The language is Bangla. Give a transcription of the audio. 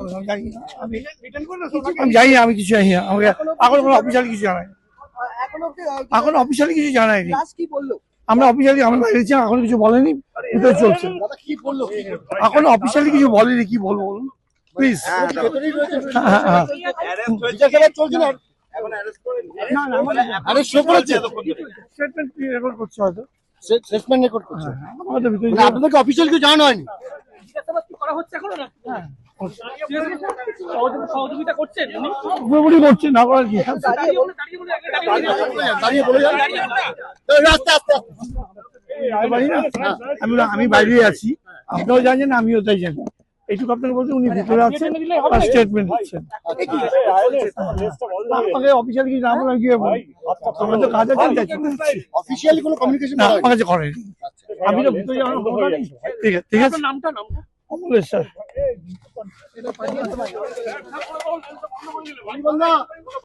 আমি জানি না, আমি কিছু জানি না, আমাকে এখন কোনো অফিসিয়ালি কিছু জানাই, এখন অফিসিয়ালি কিছু জানায়নি। আমরা অফিসিয়ালি আমরা বাইরে ছিলাম, এখন কিছু বলেনি, ভিতরে চলছে। এখন অফিসিয়ালি কিছু বলেনি, কি বলবো বলুন প্লিজ। রেকর্ড করছে হয়তো, আপনাদেরকে অফিসিয়াল কিছু জানানো হয়নি? পুরোপুরি করছে, না করার কি। আমি বাইরে আছি, আপনারাও জানেন, আমিও তাই জানি। এইটুকু আপনাকে বলতে, উনি ভিতরে আছেন, স্টেটমেন্ট দিচ্ছেন। আমাকে অফিসিয়াল কিছু না বলে কি আমরা তো কাজ আছে, অফিসিয়ালি কোনো কমিউনিকেশন না আমার কাছে করেনি। আমি তো ভিতরে যাওয়ার কথা নেই। ঠিক আছে, ঠিক আছে। অমলেশ স্যার।